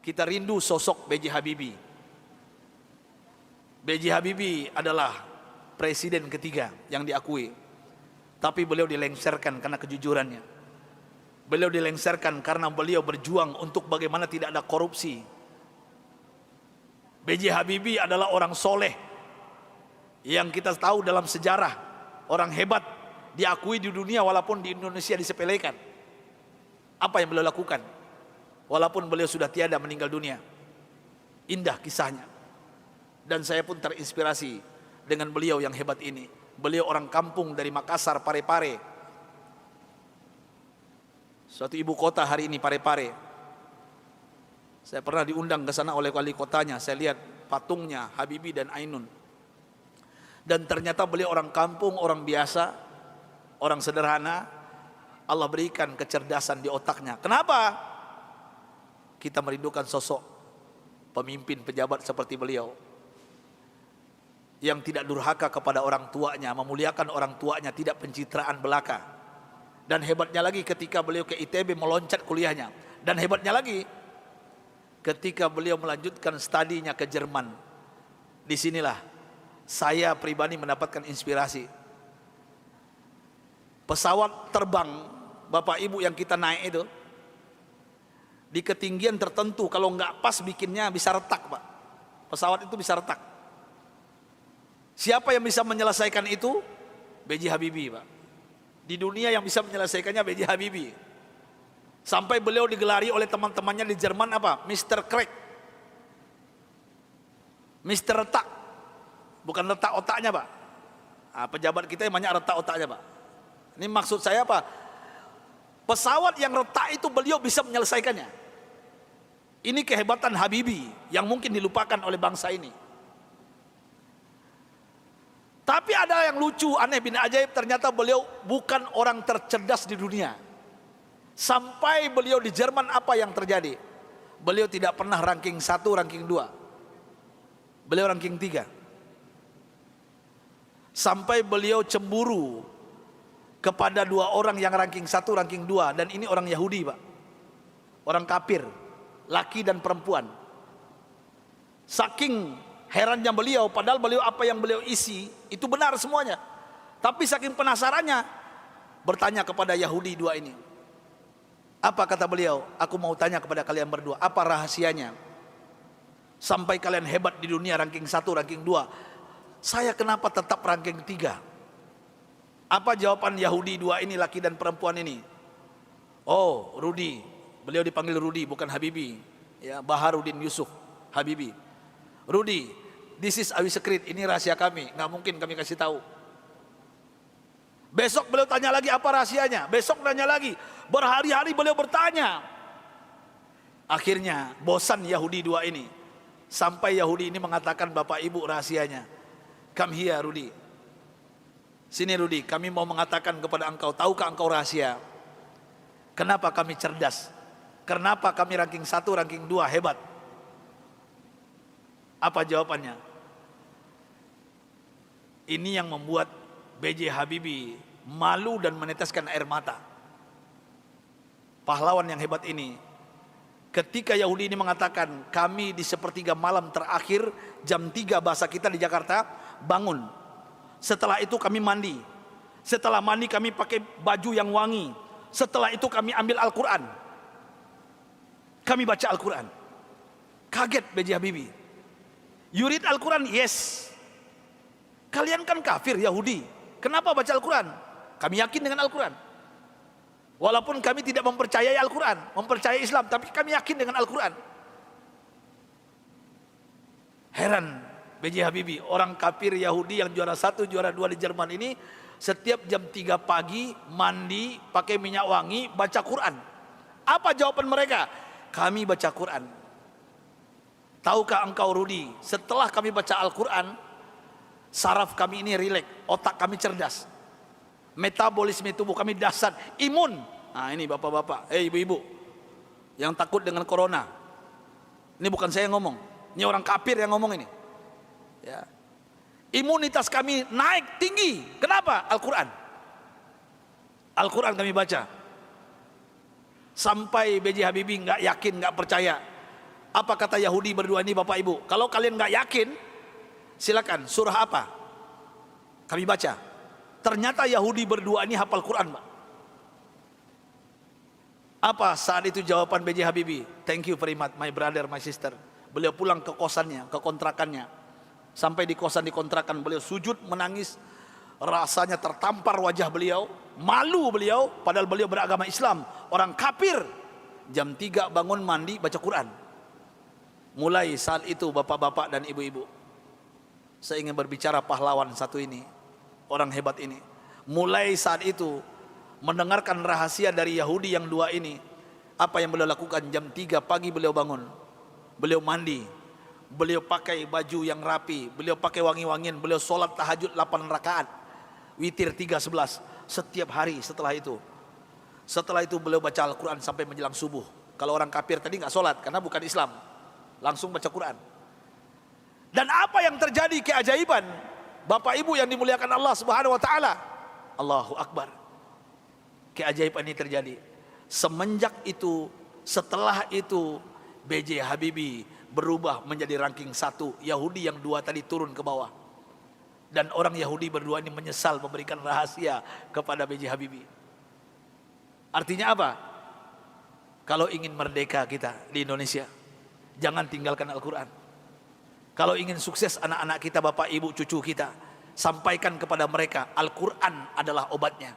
kita rindu sosok B.J. Habibie. B.J. Habibie adalah presiden ketiga yang diakui, tapi beliau dilengsarkan karena kejujurannya. Beliau dilengsarkan karena beliau berjuang untuk bagaimana tidak ada korupsi. B.J. Habibie adalah orang soleh yang kita tahu dalam sejarah, orang hebat, diakui di dunia walaupun di Indonesia disepelekan. Apa yang beliau lakukan walaupun beliau sudah tiada, meninggal dunia? Indah kisahnya, dan saya pun terinspirasi dengan beliau yang hebat ini. Beliau orang kampung dari Makassar, Parepare, suatu ibu kota hari ini, Parepare. Saya pernah diundang ke sana oleh wali kotanya. Saya lihat patungnya Habibie dan Ainun, dan ternyata beliau orang kampung, orang biasa, orang sederhana. Allah berikan kecerdasan di otaknya. Kenapa? Kita merindukan sosok pemimpin pejabat seperti beliau, yang tidak durhaka kepada orang tuanya, memuliakan orang tuanya, tidak pencitraan belaka. Dan hebatnya lagi ketika beliau ke ITB meloncat kuliahnya. Dan hebatnya lagi ketika beliau melanjutkan studinya ke Jerman. Disinilah saya pribadi mendapatkan inspirasi. Pesawat terbang Bapak Ibu yang kita naik itu, di ketinggian tertentu kalau nggak pas bikinnya bisa retak, Pak. Pesawat itu bisa retak. Siapa yang bisa menyelesaikan itu? B.J. Habibie, Pak. Di dunia yang bisa menyelesaikannya B.J. Habibie. Sampai beliau digelari oleh teman-temannya di Jerman apa? Mr. Crack, Mr. Retak. Bukan retak otaknya, Pak. Nah, pejabat kita yang banyak retak otaknya, Pak. Ini maksud saya apa? Pesawat yang retak itu beliau bisa menyelesaikannya. Ini kehebatan Habibie yang mungkin dilupakan oleh bangsa ini. Tapi ada yang lucu, aneh bin ajaib, ternyata beliau bukan orang tercerdas di dunia. Sampai beliau di Jerman, apa yang terjadi? Beliau tidak pernah ranking 1, ranking 2. Beliau ranking 3. Sampai beliau cemburu kepada 2 orang yang ranking 1, ranking 2. Dan ini orang Yahudi, Pak. Orang kafir, laki dan perempuan. Saking herannya beliau, padahal beliau apa yang beliau isi itu benar semuanya. Tapi saking penasarannya, bertanya kepada Yahudi 2 ini. Apa kata beliau? Aku mau tanya kepada kalian berdua, apa rahasianya sampai kalian hebat di dunia, ranking 1, ranking 2? Saya kenapa tetap ranking 3? Apa jawaban Yahudi 2 ini, laki dan perempuan ini? Oh, Rudi. Beliau dipanggil Rudi, bukan Habibie. Ya, Baharudin Yusuf Habibie. Rudi, this is our secret. Ini rahasia kami, nggak mungkin kami kasih tahu. Besok beliau tanya lagi, apa rahasianya? Besok tanya lagi. Berhari-hari beliau bertanya. Akhirnya bosan Yahudi 2 ini. Sampai Yahudi ini mengatakan, Bapak Ibu, rahasianya. Come here, Rudi. Sini, Rudi, kami mau mengatakan kepada engkau, tahukah engkau rahasia? Kenapa kami cerdas? Kenapa kami ranking 1, ranking 2 hebat? Apa jawabannya? Ini yang membuat B.J. Habibie malu dan meneteskan air mata. Pahlawan yang hebat ini, ketika Yahudi ini mengatakan, kami di sepertiga malam terakhir, jam 3 bahasa kita di Jakarta, bangun. Setelah itu kami mandi. Setelah mandi kami pakai baju yang wangi. Setelah itu kami ambil Al-Quran. Kami baca Al-Quran. Kaget B.J. Habibie. You read Al-Quran? Yes. Kalian kan kafir Yahudi, kenapa baca Al-Quran? Kami yakin dengan Al-Quran. Walaupun kami tidak mempercayai Al-Quran, mempercayai Islam, tapi kami yakin dengan Al-Quran. Heran B.J. Habibie, orang kafir Yahudi yang juara 1, juara 2 di Jerman ini, setiap jam 3 pagi mandi, pakai minyak wangi, baca Quran. Apa jawaban mereka? Kami baca Quran. Tahukah engkau, Rudi, setelah kami baca Al-Quran, saraf kami ini rileks, otak kami cerdas, metabolisme tubuh kami dahsyat, imun. Nah ini bapak-bapak, ibu-ibu yang takut dengan corona, ini bukan saya yang ngomong, ini orang kafir yang ngomong ini. Ya. Imunitas kami naik tinggi. Kenapa? Al-Quran. Al-Quran kami baca. Sampai B.J. Habibie nggak yakin, nggak percaya. Apa kata Yahudi berdua ini Bapak Ibu? Kalau kalian nggak yakin, silakan. Surah apa? Kami baca. Ternyata Yahudi berdua ini hafal Quran, Pak. Apa saat itu jawaban B.J. Habibie? Thank you very much my brother, my sister. Beliau pulang ke kosannya, ke kontrakannya. Sampai di kosan di kontrakan beliau sujud menangis. Rasanya tertampar wajah beliau, malu beliau, padahal beliau beragama Islam, orang kafir. Jam 3 bangun mandi baca Quran. Mulai saat itu bapak-bapak dan ibu-ibu, saya ingin berbicara pahlawan satu ini, orang hebat ini. Mulai saat itu mendengarkan rahasia dari Yahudi yang dua ini, apa yang beliau lakukan? Jam 3 pagi beliau bangun, beliau mandi, beliau pakai baju yang rapi, beliau pakai wangi-wangian, beliau sholat tahajud 8 rakaat, witir 3:11 setiap hari. Setelah itu beliau baca Al-Quran sampai menjelang subuh. Kalau orang kafir tadi nggak sholat karena bukan Islam, langsung baca Quran. Dan apa yang terjadi keajaiban, Bapak Ibu yang dimuliakan Allah Subhanahu wa taala. Allahu Akbar. Keajaiban ini terjadi. Semenjak itu, setelah itu B.J. Habibie berubah menjadi ranking 1. Yahudi yang 2 tadi turun ke bawah. Dan orang Yahudi berdua ini menyesal memberikan rahasia kepada B.J. Habibie. Artinya apa? Kalau ingin merdeka kita di Indonesia, jangan tinggalkan Al-Quran. Kalau ingin sukses anak-anak kita, bapak, ibu, cucu kita, sampaikan kepada mereka Al-Quran adalah obatnya.